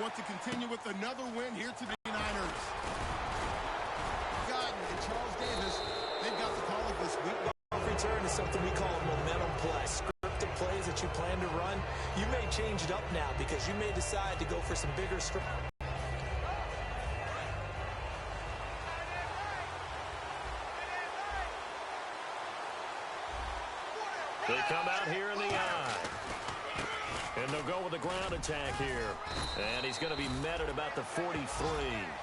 want to continue with another win here to the Niners. Guyton and Charles Davis, they've got the call of this week. Return is something we call a momentum play. Scripted plays that you plan to run, you may change it up now because you may decide to go for some bigger strikes. They come out here in the eye. And they'll go with the ground attack here. And he's going to be met at about the 43.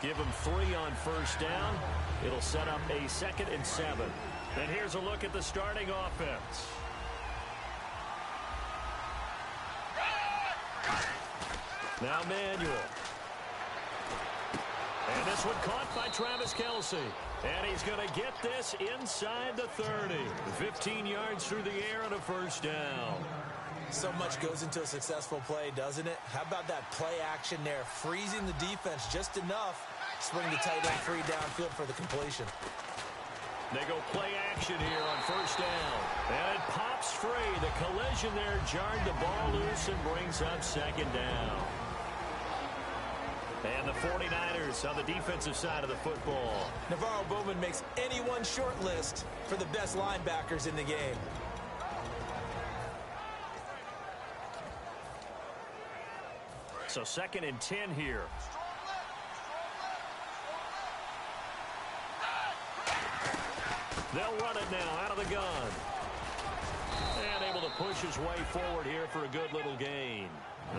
Give him 3 on first down. It'll set up a 2nd and 7. And here's a look at the starting offense. Now Manuel. And this one caught by Travis Kelce. And he's going to get this inside the 30. 15 yards through the air and a first down. So much goes into a successful play, doesn't it? How about that play action there? Freezing the defense just enough. Swing the tight end free downfield for the completion. They go play action here on first down. And it pops free. The collision there jarred the ball loose and brings up 2nd down. And the 49ers on the defensive side of the football. NaVorro Bowman makes anyone's short list for the best linebackers in the game. So 2nd and 10 here. They'll run it now out of the gun. And able to push his way forward here for a good little gain.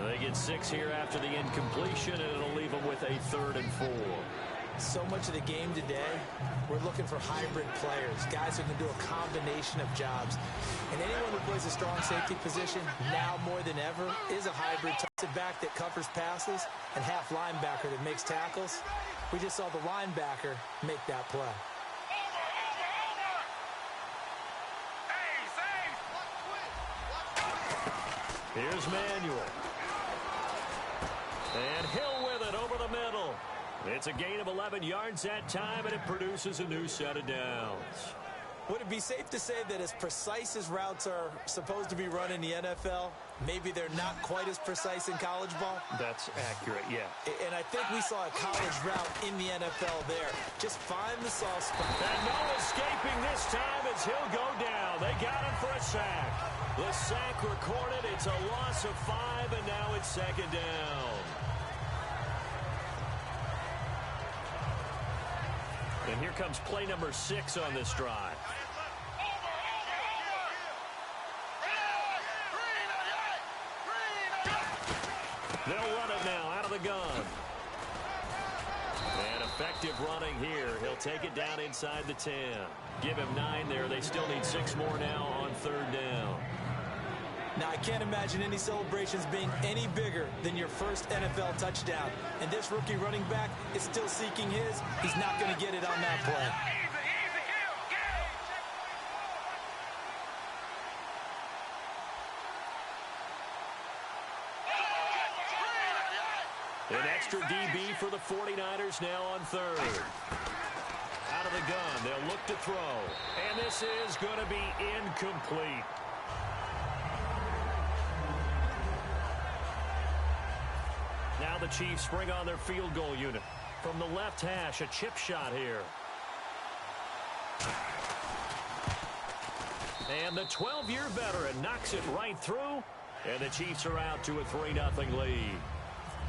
They get 6 here after the incompletion, and it'll leave them with a 3rd and 4. So much of the game today, we're looking for hybrid players, guys who can do a combination of jobs. And anyone who plays a strong safety position, now more than ever, is a hybrid toss back that covers passes and half linebacker that makes tackles. We just saw the linebacker make that play. Here's Manuel. And Hill with it over the middle. It's a gain of 11 yards that time, and it produces a new set of downs. Would it be safe to say that as precise as routes are supposed to be run in the NFL, maybe they're not quite as precise in college ball? That's accurate, yeah. And I think we saw a college route in the NFL there. Just find the soft spot. And no escaping this time as he'll go down. They got him for a sack. The sack recorded. It's a loss of 5, and now it's 2nd down. And here comes play number 6 on this drive. They'll run it now out of the gun. And effective running here. He'll take it down inside the 10. Give him 9 there. They still need 6 more now on 3rd down. Now, I can't imagine any celebrations being any bigger than your first NFL touchdown. And this rookie running back is still seeking his. He's not going to get it on that play. An extra DB for the 49ers now on 3rd. Out of the gun, they'll look to throw. And this is going to be incomplete. Now the Chiefs bring on their field goal unit. From the left hash, a chip shot here. And the 12-year veteran knocks it right through. And the Chiefs are out to a 3-0 lead.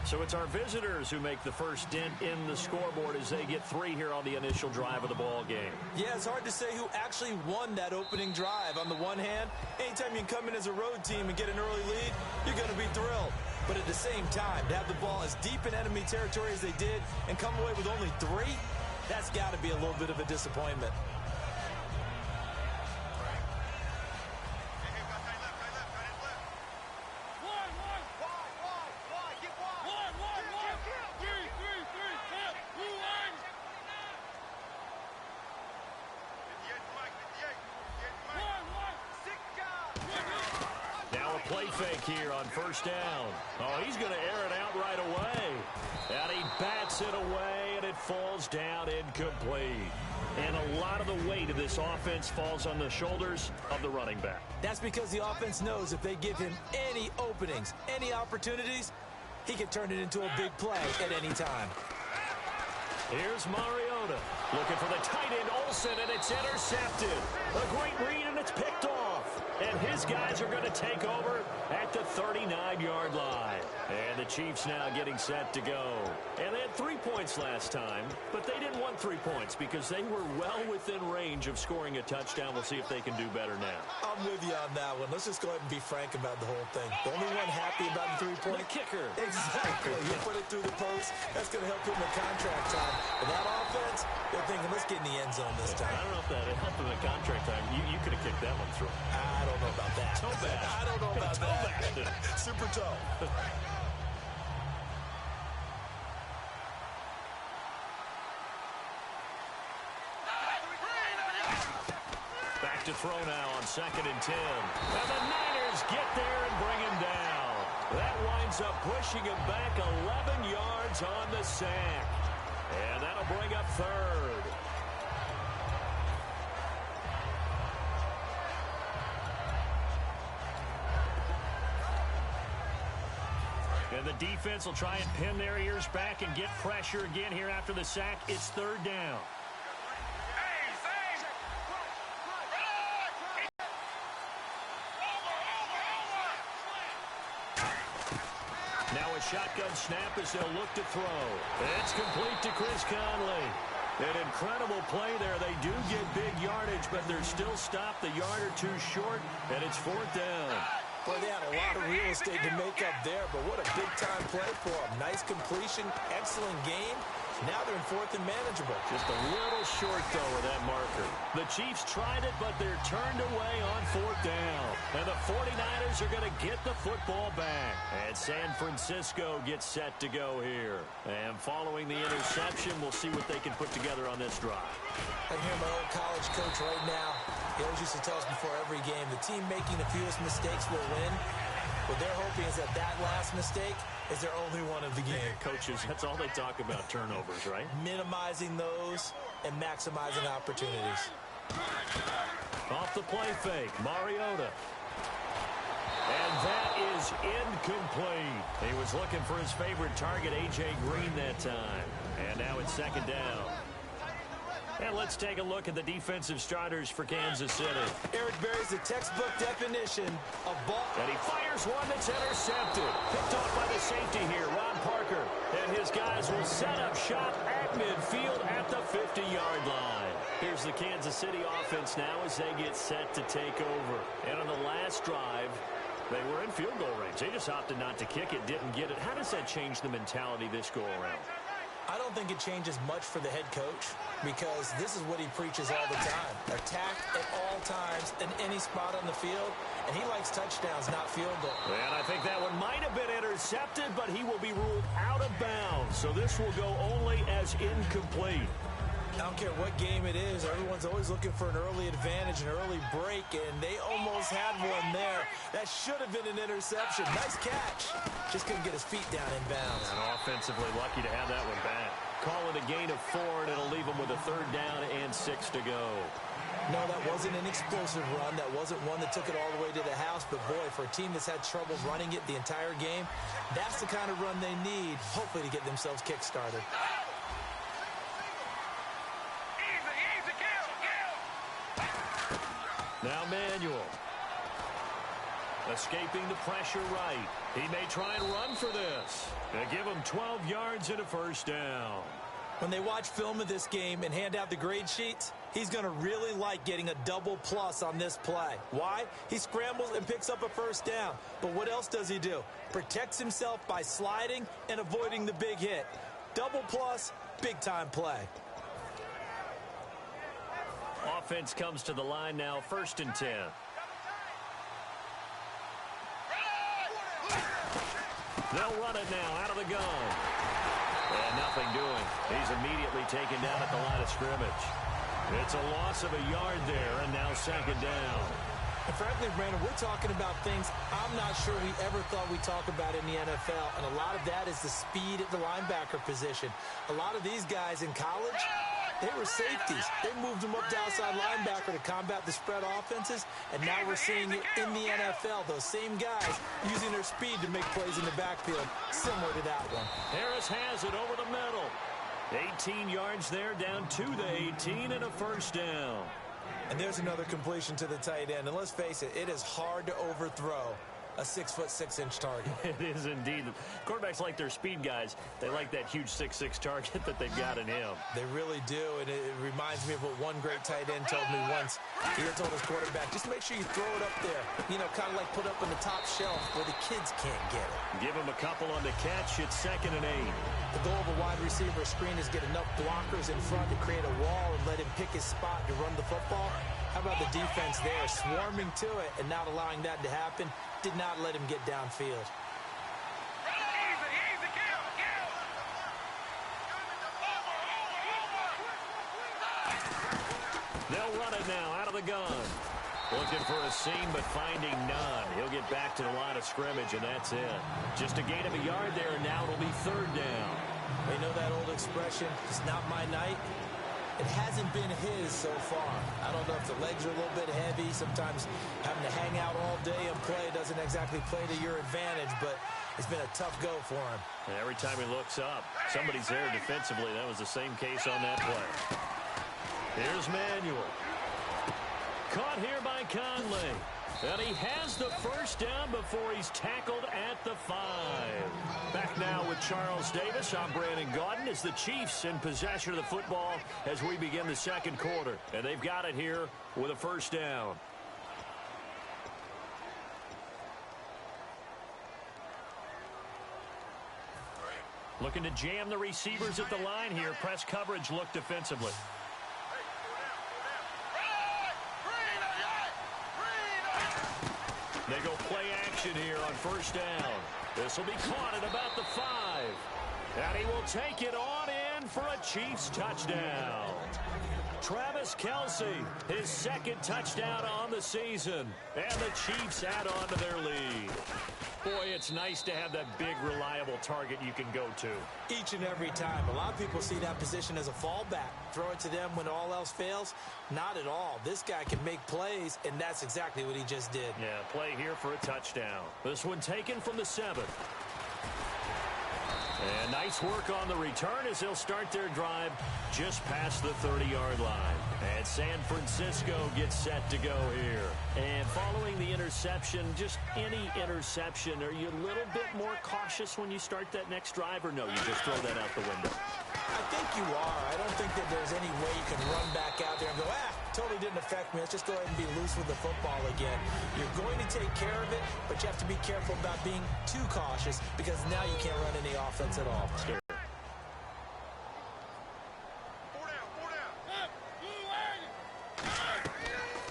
So it's our visitors who make the first dent in the scoreboard as they get 3 here on the initial drive of the ball game. Yeah, it's hard to say who actually won that opening drive. On the one hand, anytime you can come in as a road team and get an early lead, you're going to be thrilled. But at the same time, to have the ball as deep in enemy territory as they did and come away with only 3, that's got to be a little bit of a disappointment. Play fake here on first down. Oh, he's going to air it out right away. And he bats it away, and it falls down incomplete. And a lot of the weight of this offense falls on the shoulders of the running back. That's because the offense knows if they give him any openings, any opportunities, he can turn it into a big play at any time. Here's Mariota looking for the tight end Olsen, and it's intercepted. A great read, and it's picked off. And his guys are going to take over at the 39-yard line. And the Chiefs now getting set to go. And they had 3 points last time, but they didn't want 3 points because they were well within range of scoring a touchdown. We'll see if they can do better now. I'm with you on that one. Let's just go ahead and be frank about the whole thing. The only one happy about the 3 point The kicker. Exactly. You put it through the post. That's going to help him in contract time. But that offense, they're thinking, let's get in the end zone this time. I don't know if that helped him in contract time. You could have kicked that one through. I don't know about that. Toe bad. I don't know about Toe that. bad. Super toe. Back to throw now on 2nd and 10. And the Niners get there and bring him down. That winds up pushing him back 11 yards on the sack. And that'll bring up 3rd. And the defense will try and pin their ears back and get pressure again here after the sack. It's 3rd down. Now a shotgun snap as they'll look to throw. It's complete to Chris Conley. An incredible play there. They do get big yardage, but they're still stopped a yard or two short, and it's 4th down. Boy, they had a lot of real estate to make up there, but what a big-time play for them. Nice completion, excellent game. Now they're in 4th and manageable. Just a little short, though, with that marker. The Chiefs tried it, but they're turned away on 4th down. And the 49ers are going to get the football back. And San Francisco gets set to go here. And following the interception, we'll see what they can put together on this drive. I hear my old college coach right now. He always used to tell us before every game, the team making the fewest mistakes will win. What they're hoping is that last mistake is their only one of the game. Coaches, that's all they talk about, turnovers, right? Minimizing those and maximizing opportunities. Off the play fake, Mariota. And that is incomplete. He was looking for his favorite target, A.J. Green, that time. And now it's 2nd down. And let's take a look at the defensive starters for Kansas City. Eric Berry's the textbook definition of ball. And he fires one that's intercepted. Picked off by the safety here, Ron Parker. And his guys will set up shop at midfield at the 50-yard line. Here's the Kansas City offense now as they get set to take over. And on the last drive, they were in field goal range. They just opted not to kick it, didn't get it. How does that change the mentality this go-around? I don't think it changes much for the head coach because this is what he preaches all the time. Attack at all times in any spot on the field, and he likes touchdowns, not field goal. And I think that one might have been intercepted, but he will be ruled out of bounds. So this will go only as incomplete. I don't care what game it is. Everyone's always looking for an early advantage, an early break, and they almost had one there. That should have been an interception. Nice catch. Just couldn't get his feet down in bounds. And offensively lucky to have that one back. Call it a gain of 4, and it'll leave them with a 3rd down and 6 to go. No, that wasn't an explosive run. That wasn't one that took it all the way to the house. But, boy, for a team that's had trouble running it the entire game, that's the kind of run they need, hopefully, to get themselves kick-started. Now Manuel. Escaping the pressure right. He may try and run for this. They give him 12 yards and a 1st down. When they watch film of this game and hand out the grade sheets, he's going to really like getting a double plus on this play. Why? He scrambles and picks up a 1st down. But what else does he do? Protects himself by sliding and avoiding the big hit. Double plus, big-time play. Offense comes to the line now, 1st and 10. They'll run it now out of the gun. And nothing doing. He's immediately taken down at the line of scrimmage. It's a loss of a yard there, and now 2nd down. And frankly, Brandon, we're talking about things I'm not sure we ever thought we'd talk about in the NFL. And a lot of that is the speed at the linebacker position. A lot of these guys in college, They were safeties. They moved them up to outside linebacker to combat the spread offenses, and now we're seeing it in the NFL. Those same guys using their speed to make plays in the backfield, similar to that one. Harris has it over the middle. 18 yards there, down to the 18, and a first down. And there's another completion to the tight end. And let's face it, it is hard to overthrow a 6'6" target. It is indeed. Quarterbacks like their speed guys. They like that huge 6'6" target that they've got in him. They really do, and it reminds me of what one great tight end told me once. He had told his quarterback, just make sure you throw it up there. You know, kind of like put up on the top shelf where the kids can't get it. Give him a couple on the catch. It's 2nd and 8. The goal of a wide receiver screen is get enough blockers in front to create a wall and let him pick his spot to run the football. How about the defense there, swarming to it and not allowing that to happen? Did not let him get downfield. They'll run it now out of the gun. Looking for a seam, but finding none. He'll get back to the line of scrimmage, and that's it. Just a gain of a yard there, and now it'll be 3rd down. They know that old expression, it's not my night. It hasn't been his so far. I don't know if the legs are a little bit heavy. Sometimes having to hang out all day and play doesn't exactly play to your advantage, but it's been a tough go for him. And every time he looks up, somebody's there defensively. That was the same case on that play. Here's Manuel. Caught here by Conley. And he has the first down before he's tackled at the 5. Back now with Charles Davis. I'm Brandon Gaudin as the Chiefs in possession of the football as we begin the 2nd quarter. And they've got it here with a first down. Looking to jam the receivers at the line here. Press coverage look defensively. They go play action here on first down. This will be caught at about the 5. And he will take it on in for a Chiefs touchdown. Travis Kelce, his 2nd touchdown on the season. And the Chiefs add on to their lead. Boy, it's nice to have that big, reliable target you can go to. Each and every time. A lot of people see that position as a fallback. Throw it to them when all else fails. Not at all. This guy can make plays, and that's exactly what he just did. Yeah, play here for a touchdown. This one taken from the 7. And nice work on the return as they'll start their drive just past the 30-yard line. And San Francisco gets set to go here. And following the interception, just any interception, are you a little bit more cautious when you start that next drive, or no, you just throw that out the window? I think you are. I don't think that there's any way you can run back out there and go, totally didn't affect me. Let's just go ahead and be loose with the football again. You're going to take care of it, but you have to be careful about being too cautious because now you can't run any offense at all. Scary.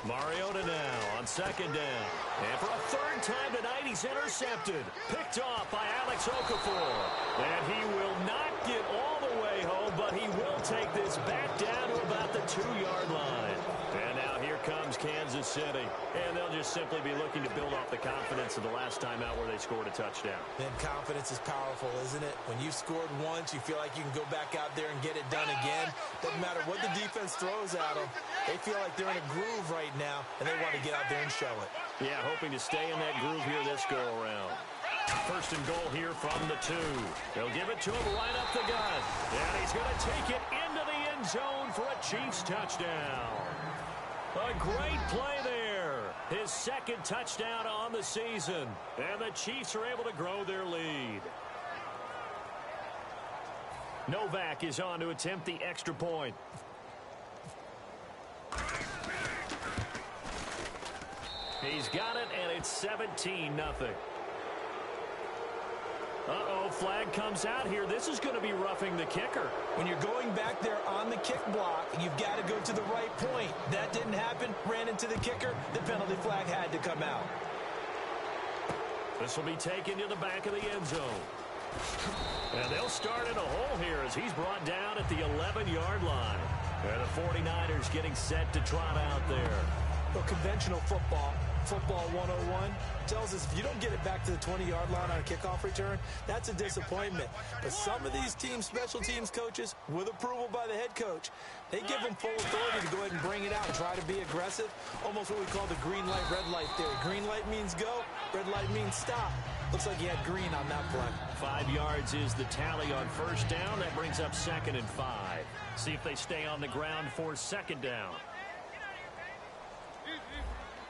Mariota now on 2nd down. And for a 3rd time tonight, he's intercepted. Picked off by Alex Okafor. And he will not get all the way home, but he will take this back down to about the 2-yard line. And now here comes Kansas City. And they'll just simply be looking to build off the confidence of the last time out where they scored a touchdown. Then confidence is powerful, isn't it? When you've scored once, you feel like you can go back out there and get it done again. Doesn't matter what the defense throws at them. They feel like they're in a groove right now, and they want to get out there and show it. Yeah, hoping to stay in that groove here this go-around. 1st and goal here from the 2. They'll give it to him right up the gut. And he's going to take it into the end zone for a Chiefs touchdown. A great play there. His 2nd touchdown on the season. And the Chiefs are able to grow their lead. Novak is on to attempt the extra point. He's got it, and it's 17-0. Uh-oh, flag comes out here. This is going to be roughing the kicker. When you're going back there on the kick block, you've got to go to the right point. That didn't happen. Ran into the kicker. The penalty flag had to come out. This will be taken to the back of the end zone. And they'll start in a hole here as he's brought down at the 11-yard line. And the 49ers getting set to trot out there. Well, conventional football Football 101 tells us if you don't get it back to the 20-yard line on a kickoff return, that's a disappointment. But some of these special teams coaches, with approval by the head coach, they give them full authority to go ahead and bring it out and try to be aggressive. Almost what we call the green light, red light theory. Green light means go, red light means stop. Looks like he had green on that play. 5 yards is the tally on first down. That brings up 2nd and 5. See if they stay on the ground for 2nd down.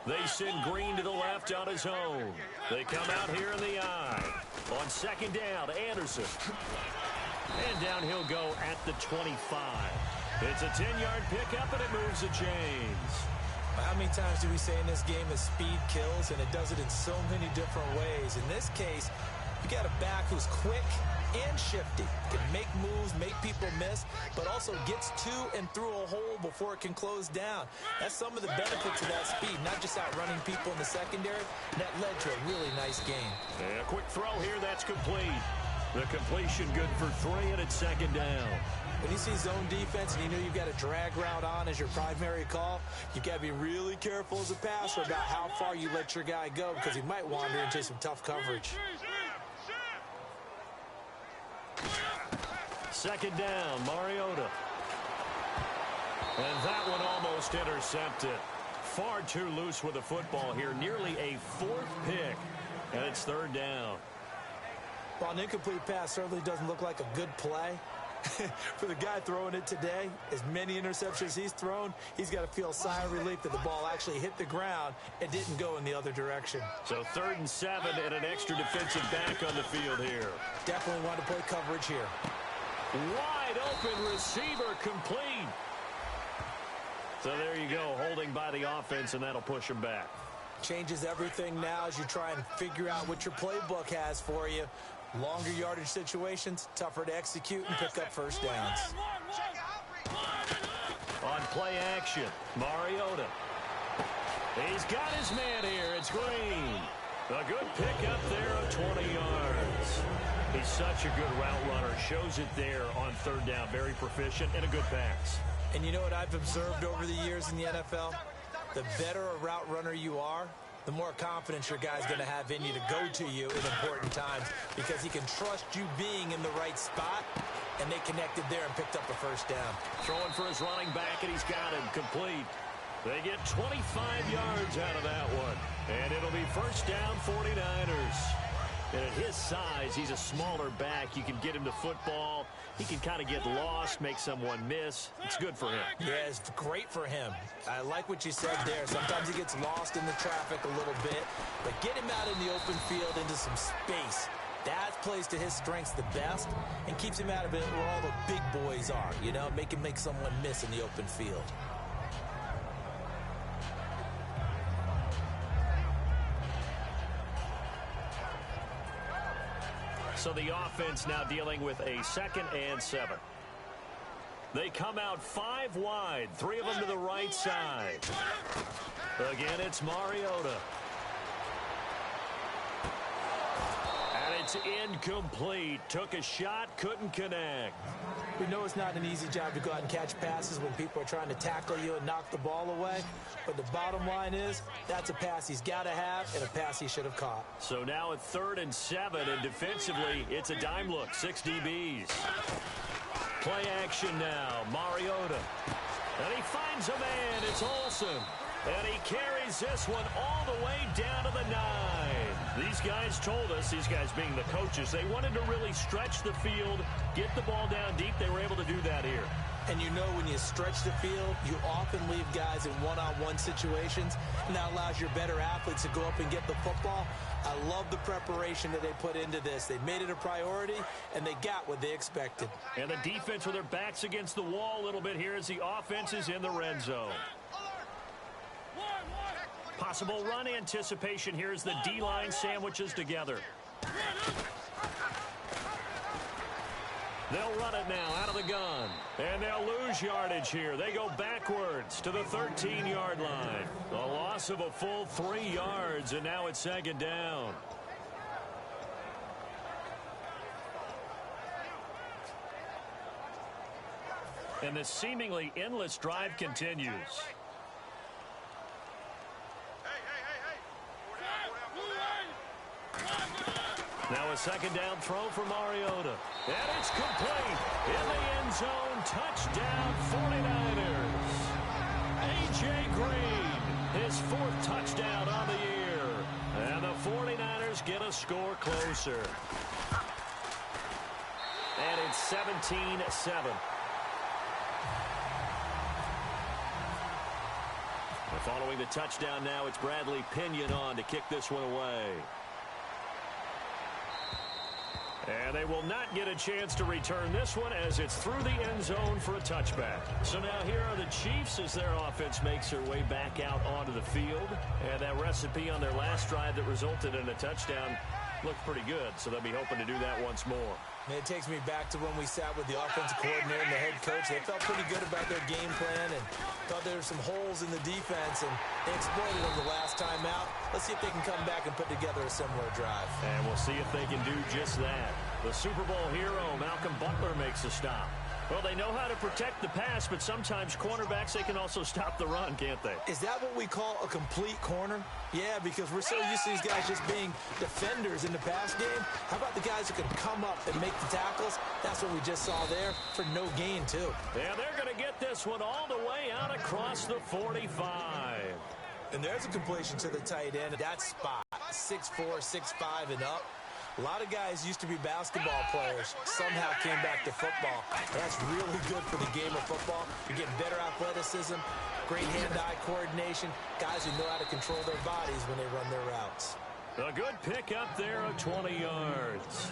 They send Green to the left on his own. They come out here in the I. On 2nd down, Anderson. And down he'll go at the 25. It's a 10-yard pickup, and it moves the chains. How many times do we say in this game that speed kills, and it does it in so many different ways? In this case, you got a back who's quick and shifty, can make moves, make people miss, but also gets to and through a hole before it can close down. That's some of the benefits of that speed, not just outrunning people in the secondary. That led to a really nice game. And a quick throw here, that's complete. The completion good for 3, and it's 2nd down. When you see zone defense and you know you've got a drag route on as your primary call, you've got to be really careful as a passer about how far you let your guy go because he might wander into some tough coverage. 2nd down, Mariota. And that one almost intercepted. Far too loose with the football here. Nearly a 4th pick. And it's 3rd down. Well, an incomplete pass certainly doesn't look like a good play. For the guy throwing it today, as many interceptions he's thrown, he's got to feel a sigh of relief that the ball actually hit the ground and didn't go in the other direction. So 3rd and 7 and an extra defensive back on the field here. Definitely want to play coverage here. Wide open receiver complete. So there you go, holding by the offense, and that'll push him back. Changes everything now as you try and figure out what your playbook has for you. Longer yardage situations, tougher to execute and pick up first downs. On play action, Mariota. He's got his man here. It's Green. A good pickup there of 20 yards. He's such a good route runner. Shows it there on 3rd down. Very proficient and a good pass. And you know what I've observed over the years in the NFL? The better a route runner you are, the more confidence your guy's going to have in you to go to you in important times because he can trust you being in the right spot, and they connected there and picked up a first down. Throwing for his running back, and he's got him complete. They get 25 yards out of that one, and it'll be first down 49ers. And at his size, he's a smaller back. You can get him to football. He can kind of get lost, make someone miss. It's good for him. Yeah, it's great for him. I like what you said there. Sometimes he gets lost in the traffic a little bit, but get him out in the open field into some space. That plays to his strengths the best and keeps him out of it where all the big boys are, you know, make him make someone miss in the open field. So the offense now dealing with a 2nd and 7. They come out 5 wide, 3 of them to the right side. Again, it's Mariota. And it's incomplete. Took a shot, couldn't connect. We know it's not an easy job to go out and catch passes when people are trying to tackle you and knock the ball away. But the bottom line is, that's a pass he's got to have and a pass he should have caught. So now at 3rd and 7, and defensively, it's a dime look, 6 DBs. Play action now, Mariota. And he finds a man, it's Olsen. And he carries this one all the way down to the 9. These guys told us, these guys being the coaches, they wanted to really stretch the field, get the ball down deep. They were able to do that here. And you know when you stretch the field, you often leave guys in one-on-one situations, and that allows your better athletes to go up and get the football. I love the preparation that they put into this. They made it a priority, and they got what they expected. And the defense with their backs against the wall a little bit here as the offense is in the red zone. Possible run anticipation here as the D-line sandwiches together. They'll run it now out of the gun. And they'll lose yardage here. They go backwards to the 13-yard line. A loss of a full 3 yards, and now it's 2nd down. And the seemingly endless drive continues. Now a second down throw for Mariota. And it's complete. In the end zone, touchdown 49ers. A.J. Green, his 4th touchdown on the year. And the 49ers get a score closer. And it's 17-7. Following the touchdown now, it's Bradley Pinion on to kick this one away. And they will not get a chance to return this one as it's through the end zone for a touchback. So now here are the Chiefs as their offense makes their way back out onto the field. And that recipe on their last drive that resulted in a touchdown looked pretty good, so they'll be hoping to do that once more. Man, it takes me back to when we sat with the offensive coordinator and the head coach. They felt pretty good about their game plan and thought there were some holes in the defense, and they exploited them the last time out. Let's see if they can come back and put together a similar drive. And we'll see if they can do just that. The Super Bowl hero, Malcolm Butler, makes a stop. Well, they know how to protect the pass, but sometimes cornerbacks, they can also stop the run, can't they? Is that what we call a complete corner? Yeah, because we're so used to these guys just being defenders in the pass game. How about the guys who can come up and make the tackles? That's what we just saw there for no gain, too. Yeah, they're going to get this one all the way out across the 45. And there's a completion to the tight end at that spot. 6'4", 6'5", and up. A lot of guys used to be basketball players, somehow came back to football. That's really good for the game of football. You're getting better athleticism, great hand-eye coordination, guys who know how to control their bodies when they run their routes. A good pick up there of 20 yards.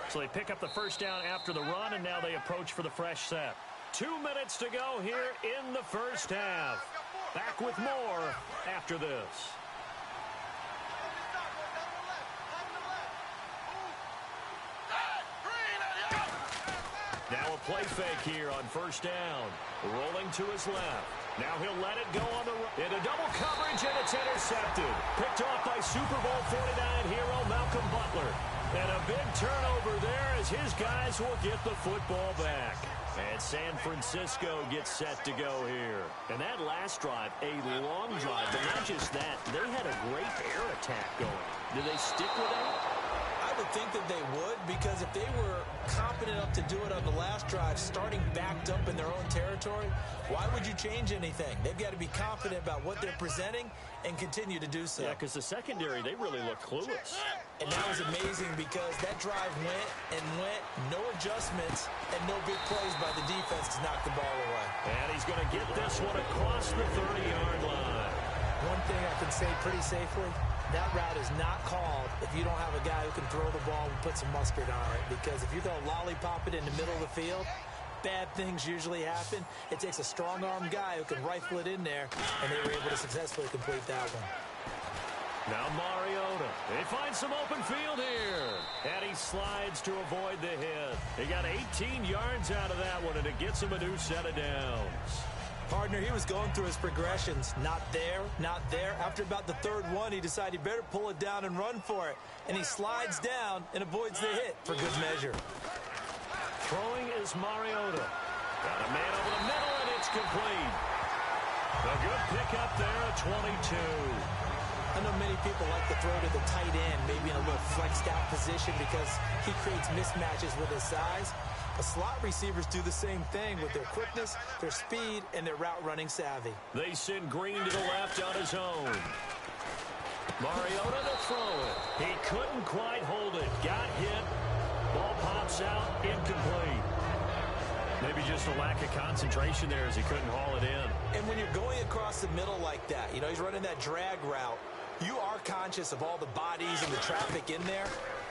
So they pick up the first down after the run, and now they approach for the fresh set. 2 minutes to go here in the first half. Back with more after this. Now a play fake here on first down. Rolling to his left. Now he'll let it go on the into double coverage, and it's intercepted. Picked off by Super Bowl 49 hero Malcolm Butler. And a big turnover there as his guys will get the football back. And San Francisco gets set to go here. And that last drive, a long drive, but not just that. They had a great air attack going. Did they stick with that? I would think that they would, because if they were competent enough to do it on the last drive, starting backed up in their own territory, why would you change anything? They've got to be confident about what they're presenting and continue to do so. Yeah, because the secondary, they really look clueless. And that was amazing because that drive went and went, no adjustments, and no big plays by the defense to knock the ball away. And he's going to get this one across the 30-yard line. One thing I can say pretty safely, that route is not called if you don't have a guy who can throw the ball and put some mustard on it. Because if you throw lollipop it in the middle of the field, bad things usually happen. It takes a strong-armed guy who can rifle it in there, and they were able to successfully complete that one. Now Mariota. They find some open field here. And he slides to avoid the hit. He got 18 yards out of that one, and it gets him a new set of downs. Partner, he was going through his progressions. Not there, not there. After about the third one, he decided he better pull it down and run for it. And he slides down and avoids the hit for good measure. Throwing is Mariota. Got a man over the middle, and it's complete. A good pickup there at 22. I know many people like to throw to the tight end, maybe in a little flexed out position because he creates mismatches with his size. But slot receivers do the same thing with their quickness, their speed, and their route running savvy. They send Green to the left on his own. Mariota to throw it. He couldn't quite hold it. Got hit. Ball pops out. Incomplete. Maybe just a lack of concentration there as he couldn't haul it in. And when you're going across the middle like that, you know, he's running that drag route, you are conscious of all the bodies and the traffic in there.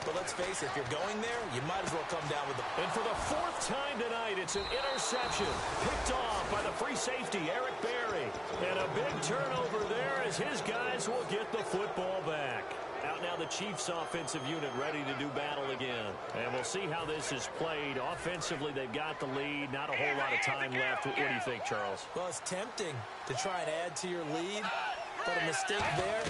But let's face it, if you're going there, you might as well come down with the... And for the fourth time tonight, it's an interception. Picked off by the free safety, Eric Berry. And a big turnover there as his guys will get the football back. Out now the Chiefs offensive unit ready to do battle again. And we'll see how this is played. Offensively, they've got the lead. Not a whole lot of time left. What do you think, Charles? Well, it's tempting to try and add to your lead. But a mistake there,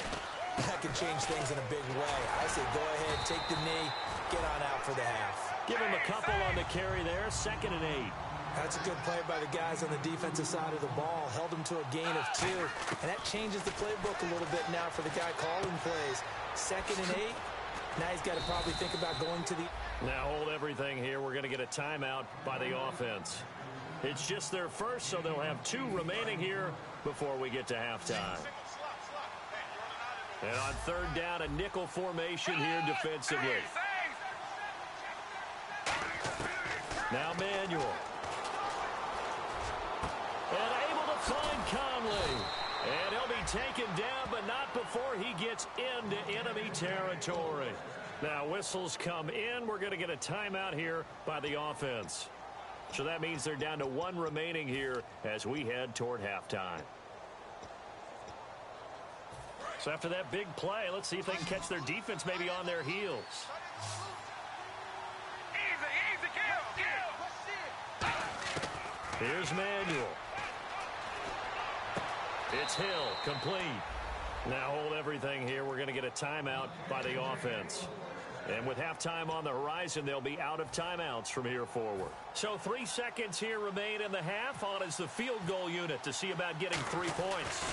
that could change things in a big way. I say go ahead, take the knee, get on out for the half. Give him a couple on the carry there. 2nd and 8. That's a good play by the guys on the defensive side of the ball. Held them to a gain of 2. And that changes the playbook a little bit now for the guy calling plays. 2nd and 8. Now he's got to probably think about going to the... Now hold everything here. We're going to get a timeout by the offense. It's just their first, so they'll have 2 remaining here before we get to halftime. And on 3rd down, a nickel formation here defensively. Now Manuel. And able to find Conley. And he'll be taken down, but not before he gets into enemy territory. Now whistles come in. We're going to get a timeout here by the offense. So that means they're down to 1 remaining here as we head toward halftime. So after that big play, let's see if they can catch their defense maybe on their heels. Here's Manuel. It's Hill, complete. Now hold everything here. We're going to get a timeout by the offense. And with halftime on the horizon, they'll be out of timeouts from here forward. So 3 seconds here remain in the half. On is the field goal unit to see about getting 3 points.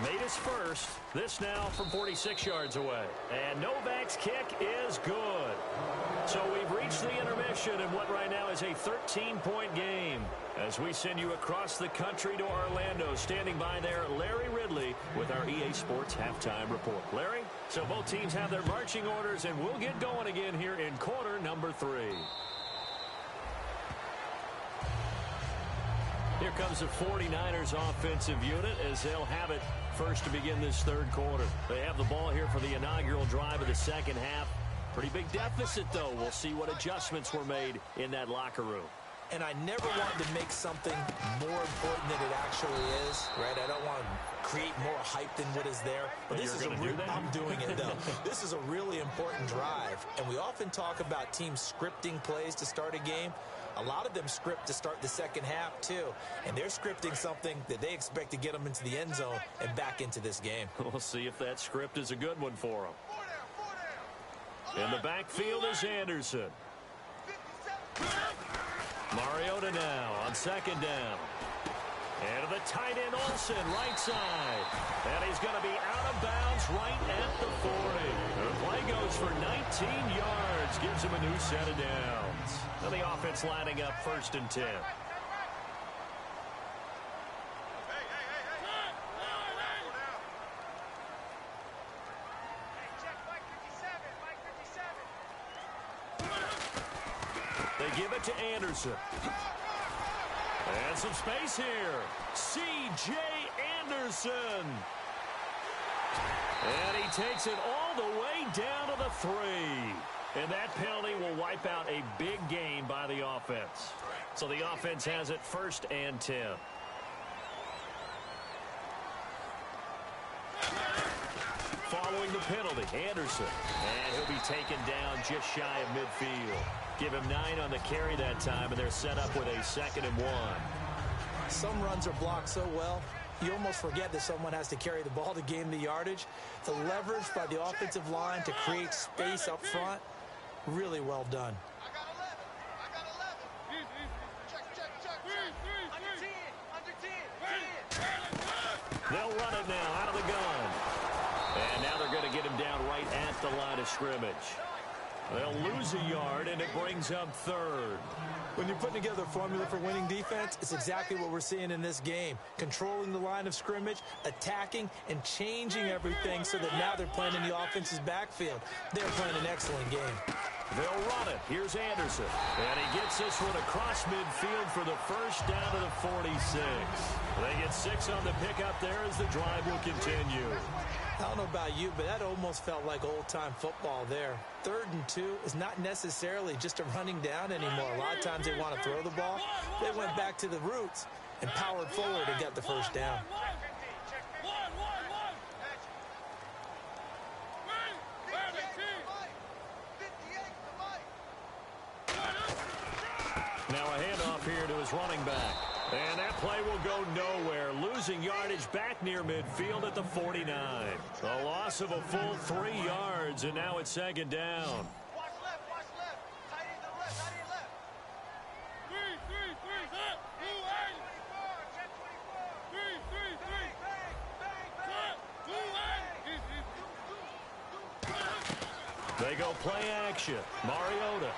Made his first. This now from 46 yards away. And Novak's kick is good. So we've reached the intermission in what right now is a 13-point game. As we send you across the country to Orlando, standing by there, Larry Ridley with our EA Sports Halftime Report. Larry, so both teams have their marching orders, and we'll get going again here in quarter number 3. Here comes the 49ers offensive unit as they'll have it first to begin this 3rd quarter. They have the ball here for the inaugural drive of the 2nd half. Pretty big deficit, though. We'll see what adjustments were made in that locker room. And I never want to make something more important than it actually is, right? I don't want to create more hype than what is there. But this is I'm doing it, though. This is a really important drive. And we often talk about teams scripting plays to start a game. A lot of them script to start the 2nd half, too. And they're scripting something that they expect to get them into the end zone and back into this game. We'll see if that script is a good one for them. In the backfield is Anderson. Mariota now on 2nd down. And to the tight end Olsen, right side. And he's going to be out of bounds right at the 40. The play goes for 19 yards. Gives him a new set of downs. And the offense lining up 1st and 10. They give it to Anderson. And some space here. C.J. Anderson. And he takes it all the way down to the 3. And that penalty will wipe out a big gain by the offense. So the offense has it 1st and 10. Following the penalty, Anderson. And he'll be taken down just shy of midfield. Give him 9 on the carry that time, and they're set up with a 2nd and 1. Some runs are blocked so well, you almost forget that someone has to carry the ball to gain the yardage. The leverage by the offensive line to create space up front, really well done. They'll run it now out of the gun. And now they're going to get him down right at the line of scrimmage. They'll lose a yard, and it brings up 3rd. When you're putting together a formula for winning defense, it's exactly what we're seeing in this game. Controlling the line of scrimmage, attacking, and changing everything so that now they're playing in the offense's backfield. They're playing an excellent game. They'll run it. Here's Anderson. And he gets this one across midfield for the 1st down to the 46. They get 6 on the pickup there as the drive will continue. I don't know about you, but that almost felt like old-time football there. 3rd and 2 is not necessarily just a running down anymore. A lot of times they want to throw the ball. They went back to the roots and powered forward and got the 1st down. Now a handoff here to his running back. And that play will go nowhere. Losing yardage back near midfield at the 49. A loss of a full 3 yards, and now it's 2nd down. Watch left, watch left. Tight end to the left, tight end left. They go play action. Mariota.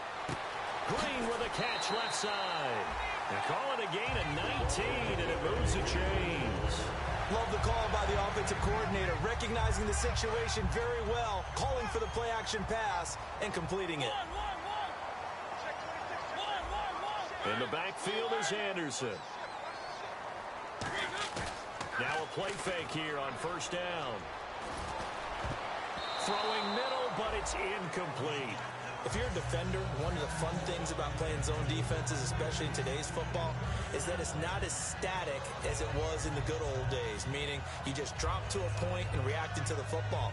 Green with a catch left side. They call it a gain of 19, and it moves the chains. Love the call by the offensive coordinator, recognizing the situation very well, calling for the play-action pass, and completing it. In the backfield is Anderson. Now a play fake here on first down. Throwing middle, but it's incomplete. If you're a defender, one of the fun things about playing zone defenses, especially in today's football, is that it's not as static as it was in the good old days, meaning you just drop to a point and react into the football.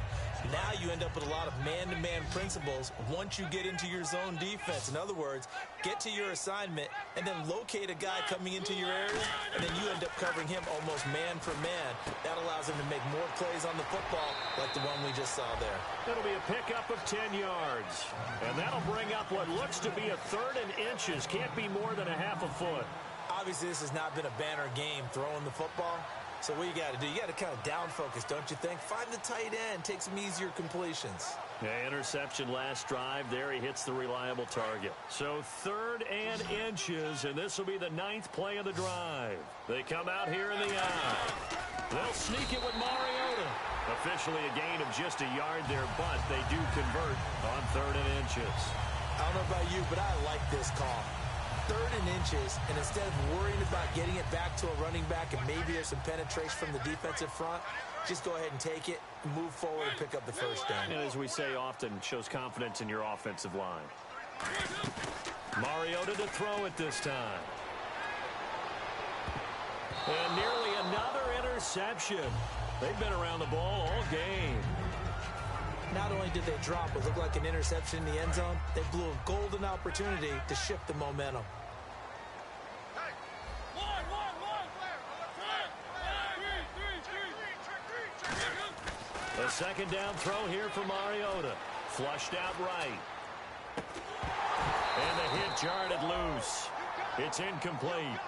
Now you end up with a lot of man-to-man principles once you get into your zone defense. In other words, get to your assignment and then locate a guy coming into your area, and then you end up covering him almost man for man. That allows him to make more plays on the football like the one we just saw there. It'll be a pickup of 10 yards. And that'll bring up what looks to be a 3rd and inches. Can't be more than a half a foot. Obviously, this has not been a banner game throwing the football. So what you got to do, you got to kind of down focus, don't you think? Find the tight end, take some easier completions. Yeah, interception last drive. There he hits the reliable target. So 3rd and inches, and this will be the 9th play of the drive. They come out here in the eye. They'll sneak it with Mariota. Officially a gain of just a yard there, but they do convert on 3rd and inches. I don't know about you, but I like this call. 3rd and inches, and instead of worrying about getting it back to a running back and maybe there's some penetration from the defensive front, just go ahead and take it, move forward, and pick up the first down. And as we say often, shows confidence in your offensive line. Mariota to throw it this time. And nearly another interception. They've been around the ball all game. Not only did they drop what looked like an interception in the end zone, they blew a golden opportunity to shift the momentum. A 2nd down throw here for Mariota. Flushed out right. And the hit jarred it loose. It's incomplete.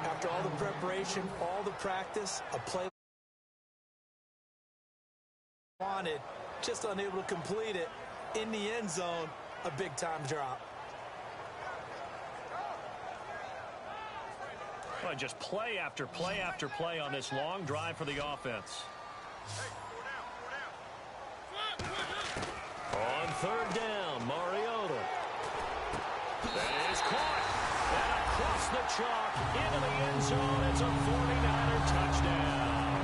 After all the preparation, all the practice, a play wanted, just unable to complete it. In the end zone, a big-time drop. Well, just play after play after play on this long drive for the offense. On 3rd down, Mariota. That is caught. And across the chalk into the end zone. It's a 49er touchdown.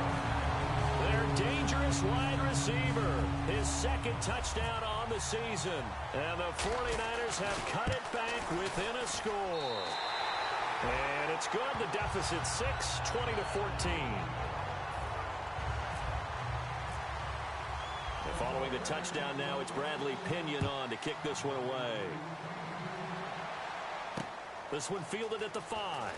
Their dangerous wide receiver. His 2nd touchdown on the season. And the 49ers have cut it back within a score. And it's good. The deficit 6, 20-14. And following the touchdown now, it's Bradley Pinion on to kick this one away. This one fielded at the 5.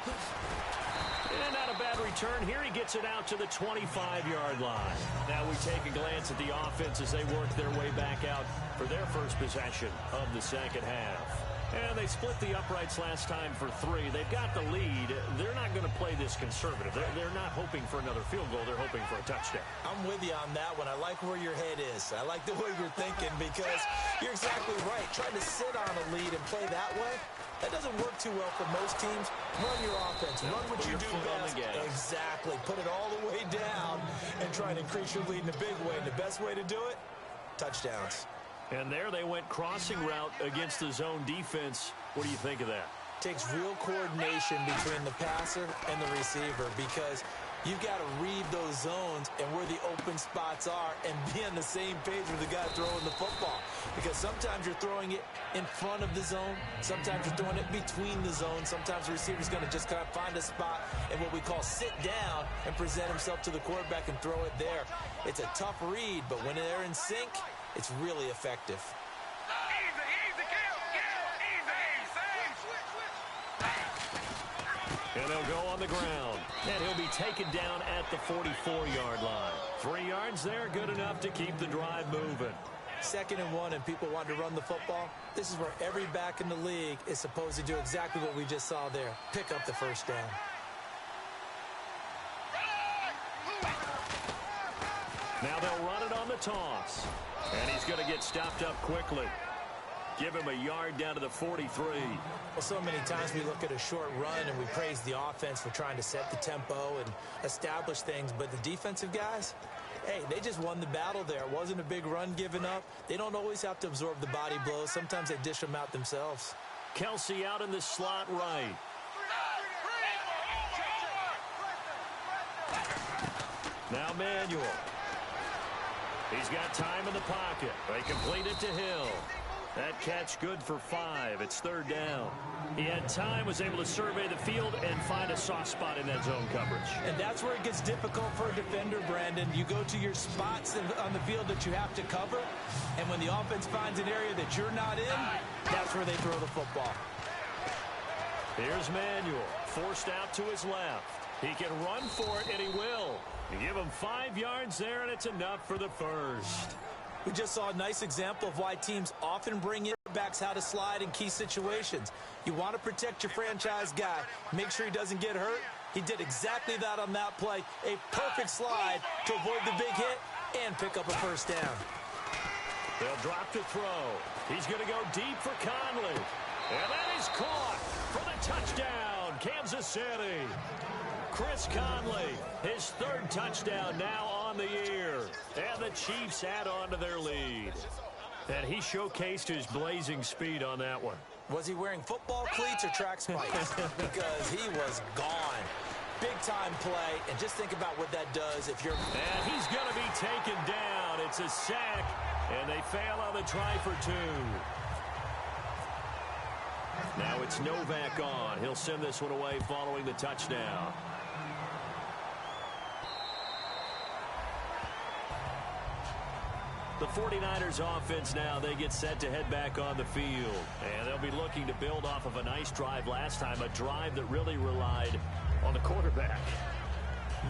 And not a bad return here. He gets it out to the 25-yard line. Now we take a glance at the offense as they work their way back out for their first possession of the 2nd half. And they split the uprights last time for 3. They've got the lead. They're not going to play this conservative. They're not hoping for another field goal. They're hoping for a touchdown. I'm with you on that one. I like where your head is. I like the way you're thinking because you're exactly right. Trying to sit on a lead and play that way, that doesn't work too well for most teams. Run your offense. Run what you do best. Exactly. Put it all the way down and try and increase your lead in a big way. And the best way to do it, touchdowns. And there they went crossing route against the zone defense. What do you think of that? Takes real coordination between the passer and the receiver because you've got to read those zones and where the open spots are and be on the same page with the guy throwing the football. Because sometimes you're throwing it in front of the zone. Sometimes you're throwing it between the zones. Sometimes the receiver's going to just kind of find a spot and what we call sit down and present himself to the quarterback and throw it there. It's a tough read, but when they're in sync, it's really effective. And they'll go on the ground. And he'll be taken down at the 44-yard line. 3 yards there, good enough to keep the drive moving. 2nd and 1 and people want to run the football. This is where every back in the league is supposed to do exactly what we just saw there. Pick up the first down. Now they'll run it on the toss. And he's going to get stopped up quickly. Give him a yard down to the 43. Well, so many times we look at a short run and we praise the offense for trying to set the tempo and establish things. But the defensive guys, hey, they just won the battle there. It wasn't a big run given up. They don't always have to absorb the body blows. Sometimes they dish them out themselves. Kelsey out in the slot right. Now Manuel. He's got time in the pocket. They complete it to Hill. That catch good for 5. It's 3rd down. He had time, was able to survey the field and find a soft spot in that zone coverage. And that's where it gets difficult for a defender, Brandon. You go to your spots on the field that you have to cover, and when the offense finds an area that you're not in, that's where they throw the football. Here's Manuel, forced out to his left. He can run for it, and he will. You give him 5 yards there, and it's enough for the first. We just saw a nice example of why teams often bring in backs how to slide in key situations. You want to protect your franchise guy. Make sure he doesn't get hurt. He did exactly that on that play. A perfect slide to avoid the big hit and pick up a first down. They'll drop to throw. He's going to go deep for Conley. And that is caught for the touchdown, Kansas City. Chris Conley, his 3rd touchdown now on the year. And the Chiefs add on to their lead. And he showcased his blazing speed on that one. Was he wearing football cleats or track spikes? Because he was gone. Big-time play, and just think about what that does if you're... And he's going to be taken down. It's a sack, and they fail on the try for 2. Now it's Novak on. He'll send this one away following the touchdown. The 49ers offense now, they get set to head back on the field. And they'll be looking to build off of a nice drive last time, a drive that really relied on the quarterback.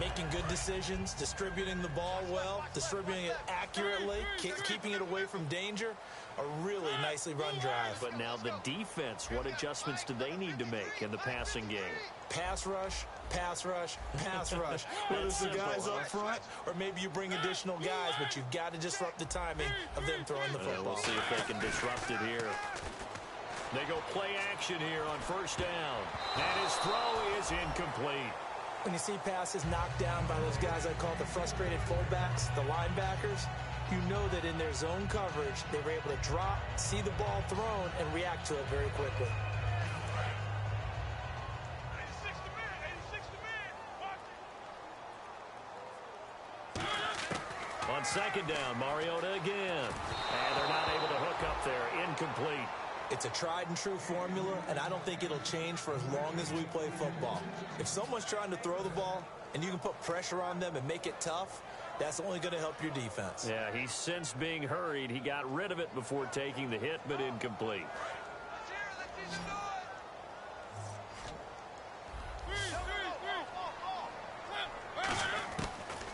Making good decisions, distributing the ball well, distributing it accurately, keeping it away from danger. A really nicely run drive. But now the defense, what adjustments do they need to make in the passing game? Pass rush, pass rush, pass rush. Whether it's the guys up front or maybe you bring additional guys, but you've got to disrupt the timing of them throwing the football. We'll see if they can disrupt it here. They go play action here on 1st down. And his throw is incomplete. When you see passes knocked down by those guys I call the frustrated fullbacks, the linebackers, you know that in their zone coverage, they were able to drop, see the ball thrown, and react to it very quickly. On 2nd down, Mariota again. And they're not able to hook up there. Incomplete. It's a tried-and-true formula, and I don't think it'll change for as long as we play football. If someone's trying to throw the ball and you can put pressure on them and make it tough, that's only going to help your defense. Yeah, he's since being hurried. He got rid of it before taking the hit, but incomplete.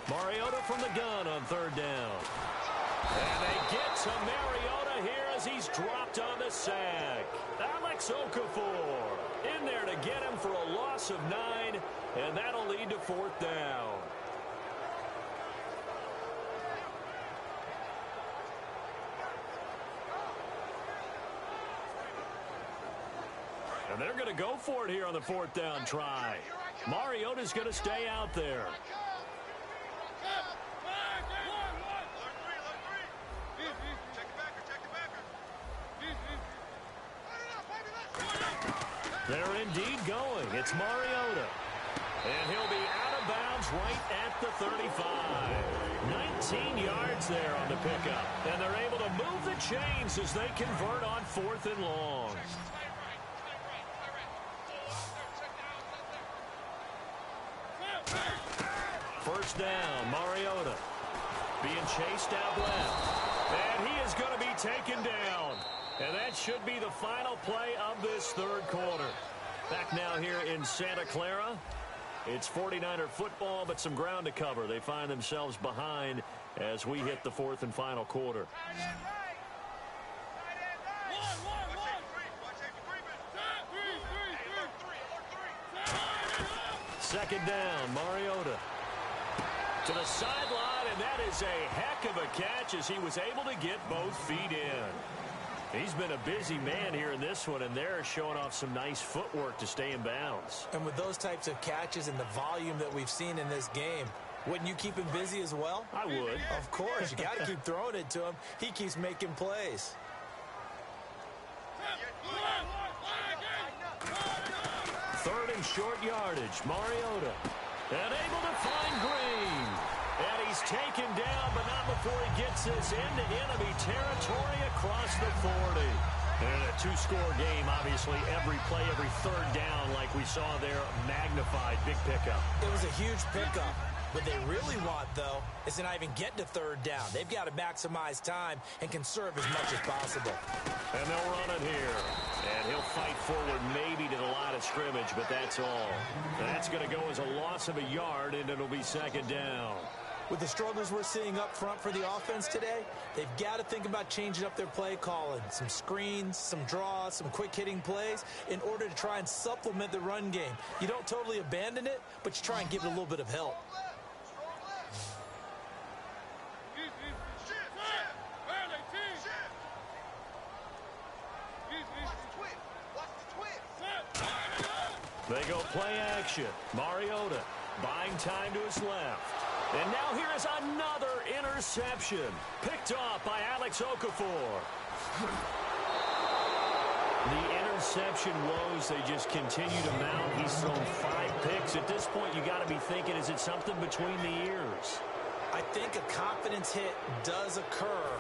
Mariota from the gun on 3rd down. And they get to Mariota here as he's dropped on the sack. Alex Okafor in there to get him for a loss of 9, and that'll lead to 4th down. And they're going to go for it here on the 4th down try. Mariota's going to stay out there. They're indeed going. It's Mariota. And he'll be out of bounds right at the 35. 19 yards there on the pickup. And they're able to move the chains as they convert on 4th and long. First down, Mariota. Being chased out left. And he is going to be taken down. And that should be the final play of this 3rd quarter. Back now here in Santa Clara. It's 49er football, but some ground to cover. They find themselves behind as we hit the 4th and final quarter. Second down, Mariota. To the sideline, and that is a heck of a catch as he was able to get both feet in. He's been a busy man here in this one, and they're showing off some nice footwork to stay in bounds. And with those types of catches and the volume that we've seen in this game, wouldn't you keep him busy as well? I would. Of course. You got to keep throwing it to him. He keeps making plays. Third and short yardage. Mariota. And able to find Green. And he's taken down, but not before he gets this into enemy territory across the 40. And a two-score game, obviously, every play, every third down, like we saw there, magnified. Big pickup. It was a huge pickup. What they really want, though, is to not even get to third down. They've got to maximize time and conserve as much as possible. And they'll run it here. And he'll fight forward maybe to the line of scrimmage, but that's all. That's going to go as a loss of a yard, and it'll be second down. With the struggles we're seeing up front for the offense today, they've got to think about changing up their play calling. Some screens, some draws, some quick-hitting plays in order to try and supplement the run game. You don't totally abandon it, but you try and give it a little bit of help. They go play action. Mariota buying time to his left. And now here is another interception. Picked off by Alex Okafor. The interception woes, they just continue to mount. He's thrown 5 picks. At this point, you got to be thinking, is it something between the ears? I think a confidence hit does occur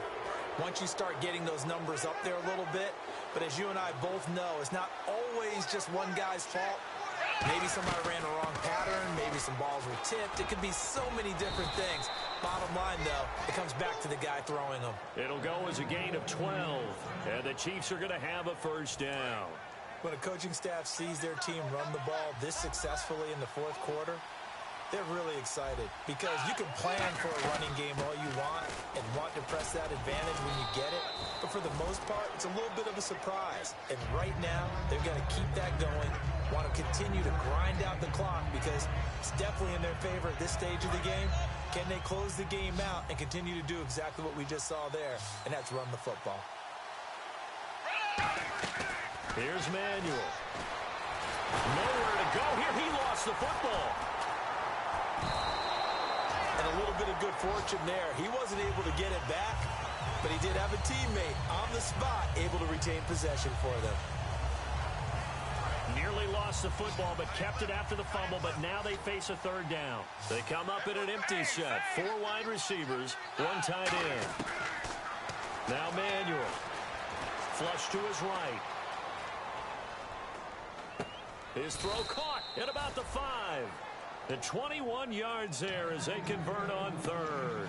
once you start getting those numbers up there a little bit. But as you and I both know, it's not always just one guy's fault. Maybe somebody ran the wrong pattern. Maybe some balls were tipped. It could be so many different things. Bottom line, though, it comes back to the guy throwing them. It'll go as a gain of 12. And the Chiefs are going to have a first down. When a coaching staff sees their team run the ball this successfully in the fourth quarter, they're really excited because you can plan for a running game all you want and want to press that advantage when you get it. But for the most part, it's a little bit of a surprise. And right now, they're going to keep that going, want to continue to grind out the clock because it's definitely in their favor at this stage of the game. Can they close the game out and continue to do exactly what we just saw there, and that's run the football. Here's Manuel. Nowhere to go here. He lost the football. And a little bit of good fortune there. He wasn't able to get it back, but he did have a teammate on the spot able to retain possession for them. Nearly lost the football, but kept it after the fumble, but now they face a third down. They come up in an empty set. 4 wide receivers, 1 tight end. Now Manuel. Flush to his right. His throw caught at about the 5. The 21 yards there as they convert on third.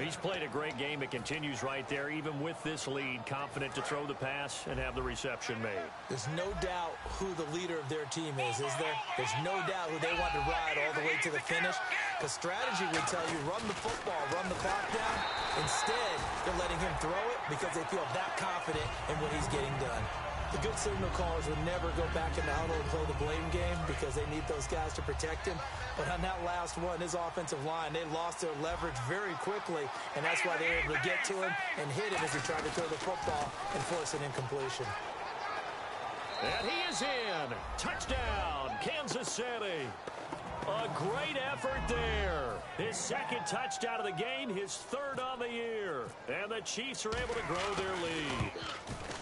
He's played a great game. It continues right there, even with this lead, confident to throw the pass and have the reception made. There's no doubt who the leader of their team is there? There's no doubt who they want to ride all the way to the finish. Because strategy would tell you, run the football, run the clock down. Instead, they're letting him throw it because they feel that confident in what he's getting done. The good signal callers would never go back in the huddle and play the blame game because they need those guys to protect him. But on that last one, his offensive line, they lost their leverage very quickly, and that's why they were able to get to him and hit him as he tried to throw the football and force an incompletion. And he is in. Touchdown, Kansas City. A great effort there. His second touchdown of the game, his third on the year. And the Chiefs are able to grow their lead.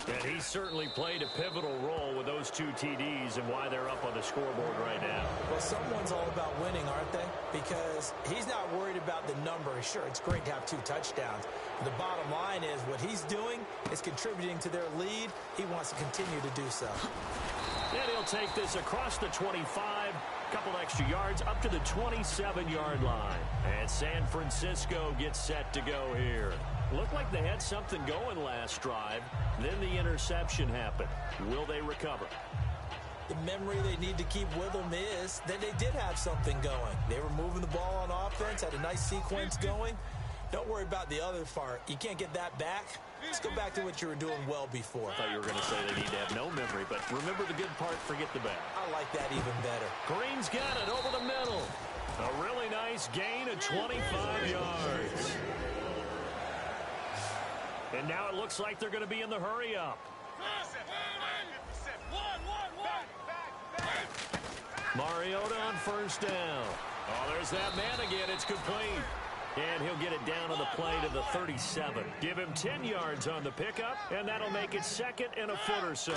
And he certainly played a pivotal role with those 2 TDs and why they're up on the scoreboard right now. Well, someone's all about winning, aren't they? Because he's not worried about the number. Sure, it's great to have 2 touchdowns. The bottom line is what he's doing is contributing to their lead. He wants to continue to do so. And he'll take this across the 25, couple extra yards up to the 27-yard line. And San Francisco gets set to go here. Looked like they had something going last drive. Then the interception happened. Will they recover? The memory they need to keep with them is that they did have something going. They were moving the ball on offense, had a nice sequence going. Don't worry about the other part. You can't get that back. Let's go back to what you were doing well before. I thought you were going to say they need to have no memory, but remember the good part, forget the bad. I like that even better. Green's got it over the middle. A really nice Nice gain of 25 yards. And now it looks like they're going to be in the hurry-up. Mariota on first down. Oh, there's that man again. It's complete. And he'll get it down on the play to the 37. Give him 10 yards on the pickup, and that'll make it second and a foot or so.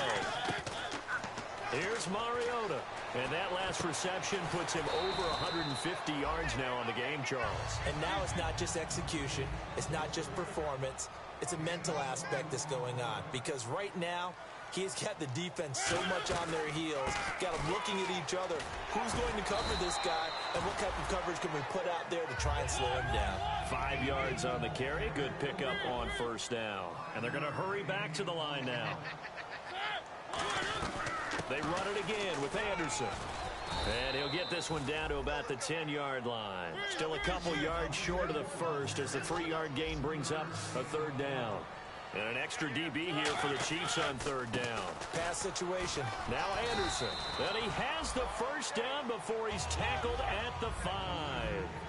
Here's Mariota. And that last reception puts him over 150 yards now on the game, Charles. And now it's not just execution. It's not just performance. It's a mental aspect that's going on. Because right now, he's got the defense so much on their heels, got them looking at each other. Who's going to cover this guy, and what type of coverage can we put out there to try and slow him down? 5 yards on the carry. Good pickup on first down. And they're going to hurry back to the line now. They run it again with Anderson. And he'll get this one down to about the 10-yard line. Still a couple yards short of the first as the 3-yard gain brings up a third down. And an extra DB here for the Chiefs on third down. Pass situation. Now Anderson. And he has the first down before he's tackled at the 5.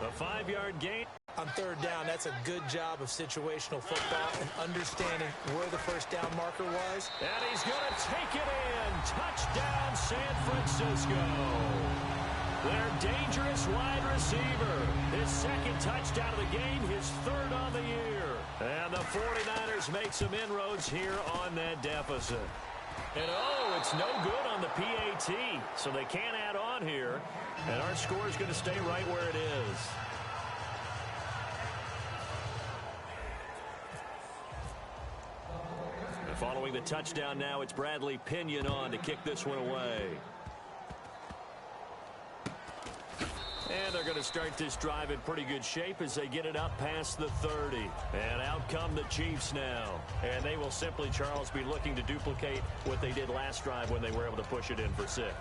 A 5-yard gain. On third down, that's a good job of situational football and understanding where the first down marker was. And he's going to take it in. Touchdown, San Francisco. Their dangerous wide receiver. His second touchdown of the game, his third on the year. And the 49ers make some inroads here on that deficit. And oh, it's no good on the PAT. So they can't add on here. And our score is going to stay right where it is. And following the touchdown now, it's Bradley Pinion on to kick this one away. And they're going to start this drive in pretty good shape as they get it up past the 30. And out come the Chiefs now. And they will simply, Charles, be looking to duplicate what they did last drive when they were able to push it in for 6.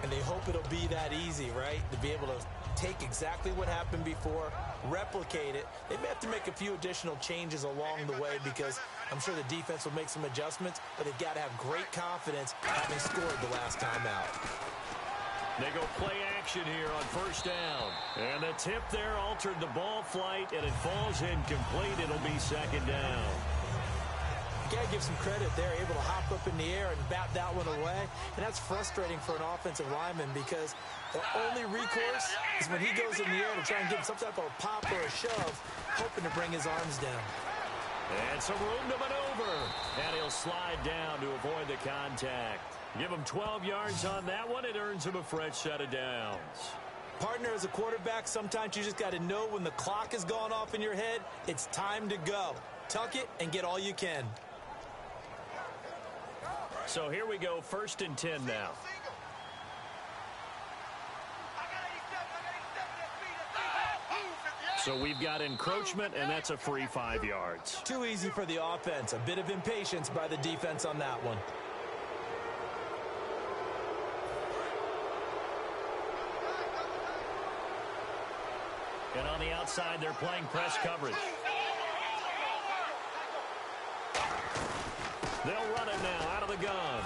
And they hope it'll be that easy, right? To be able to take exactly what happened before, replicate it. They may have to make a few additional changes along the way because I'm sure the defense will make some adjustments, but they've got to have great confidence having scored the last time out. They go play action here on first down. And the tip there altered the ball flight, and it falls incomplete. It'll be second down. You got to give some credit there, able to hop up in the air and bat that one away. And that's frustrating for an offensive lineman because the only recourse is when he goes in the air to try and give some type of a pop or a shove, hoping to bring his arms down. And some room to maneuver. And he'll slide down to avoid the contact. Give him 12 yards on that one. It earns him a fresh set of downs. Partner, as a quarterback, sometimes you just got to know when the clock has gone off in your head, it's time to go. Tuck it and get all you can. So here we go, 1st and 10 now. So we've got encroachment, and that's a free 5 yards. Too easy for the offense. A bit of impatience by the defense on that one. And on the outside, they're playing press coverage. They'll run it now out of the gun.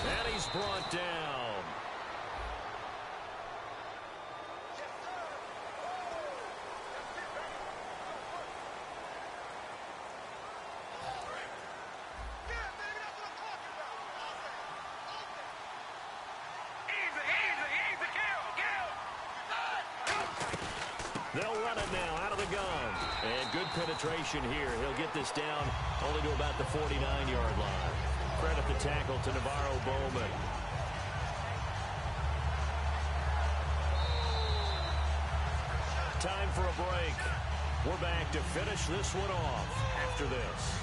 And he's brought down. They'll run it now out of the gun. And good penetration here. He'll get this down only to about the 49-yard line. Credit the tackle to Navarro Bowman. Time for a break. We're back to finish this one off after this.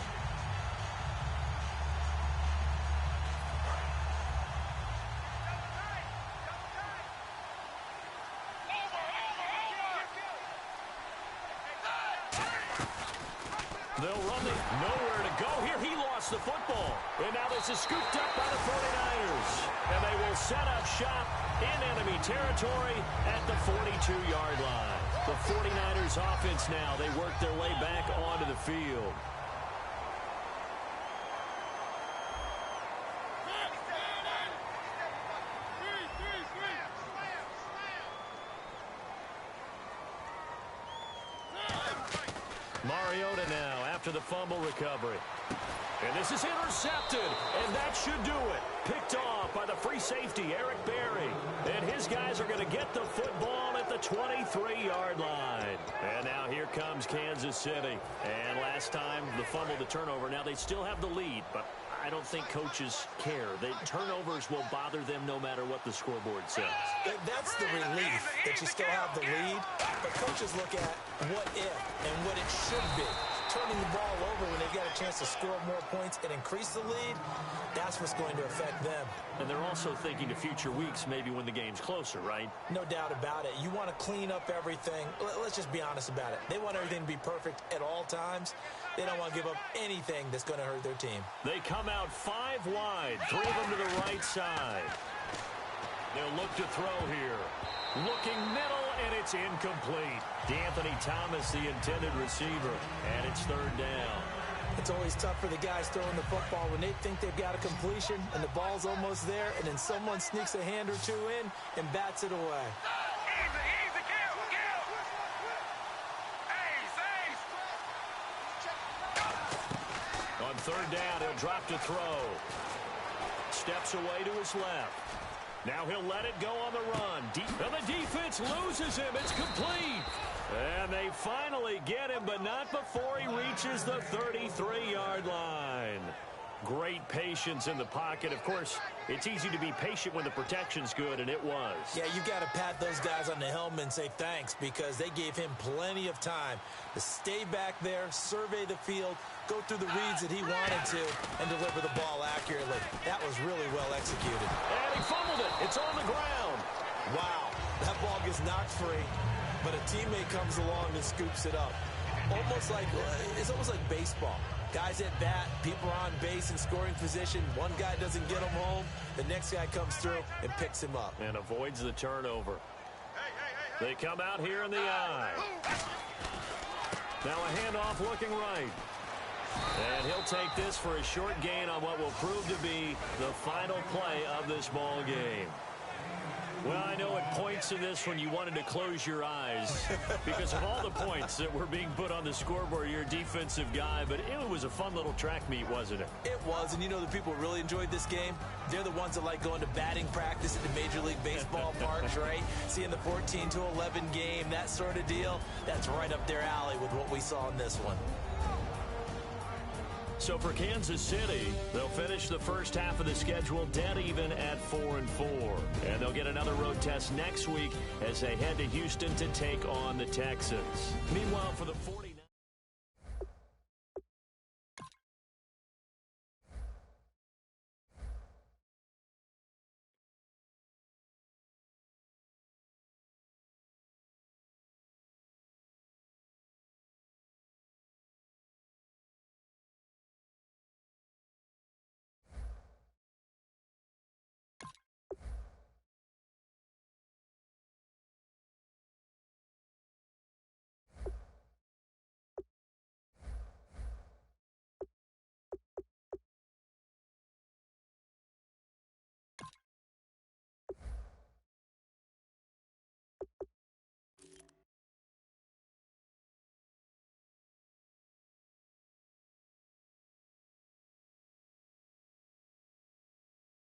They'll run it. Nowhere to go here. He lost the football. And now this is scooped up by the 49ers. And they will set up shop in enemy territory at the 42-yard line. The 49ers offense now. They work their way back onto the field. Mariota now after the fumble recovery. And this is intercepted, and that should do it. Picked off by the free safety, Eric Berry. And his guys are going to get the football at the 23-yard line. And now here comes Kansas City. And last time, the fumble, the turnover. Now they still have the lead, but I don't think coaches care. The turnovers will bother them no matter what the scoreboard says. That's the relief that you still have the lead, but coaches look at what if and what it should be. Turning the ball over when they've got a chance to score more points and increase the lead, that's what's going to affect them. And they're also thinking to future weeks, maybe when the game's closer, right? No doubt about it. You want to clean up everything. Let's just be honest about it. They want everything to be perfect at all times. They don't want to give up anything that's going to hurt their team. They come out 5 wide, 3 of them to the right side. They'll look to throw here. Looking middle, and it's incomplete. D'Anthony Thomas, the intended receiver, and it's 3rd down. It's always tough for the guys throwing the football when they think they've got a completion and the ball's almost there, and then someone sneaks a hand or two in and bats it away. Easy, kill. Ace. On 3rd down, he'll drop to throw. Steps away to his left. Now he'll let it go on the run. And the defense loses him. It's complete. And they finally get him, but not before he reaches the 33-yard line. Great patience in the pocket. Of course, it's easy to be patient when the protection's good, and it was. Yeah, you got to pat those guys on the helmet and say thanks, because they gave him plenty of time to stay back there, survey the field, go through the reads that he wanted to, and deliver the ball accurately. That was really well executed. And he fumbled it. It's on the ground. Wow, that ball gets knocked free, but a teammate comes along and scoops it up. It's almost like baseball. Guys at bat, people are on base in scoring position. One guy doesn't get him home. The next guy comes through and picks him up. And avoids the turnover. They come out here in the eye. Now a handoff looking right. And he'll take this for a short gain on what will prove to be the final play of this ball game. Well, I know at points in this when you wanted to close your eyes because of all the points that were being put on the scoreboard. You're a defensive guy, but it was a fun little track meet, wasn't it? It was, and you know the people who really enjoyed this game? They're the ones that like going to batting practice at the Major League Baseball parks, right? Seeing the 14-11 game, that sort of deal, that's right up their alley with what we saw in this one. So for Kansas City, they'll finish the first half of the schedule dead even at 4-4. And they'll get another road test next week as they head to Houston to take on the Texans. Meanwhile, for the 49ers...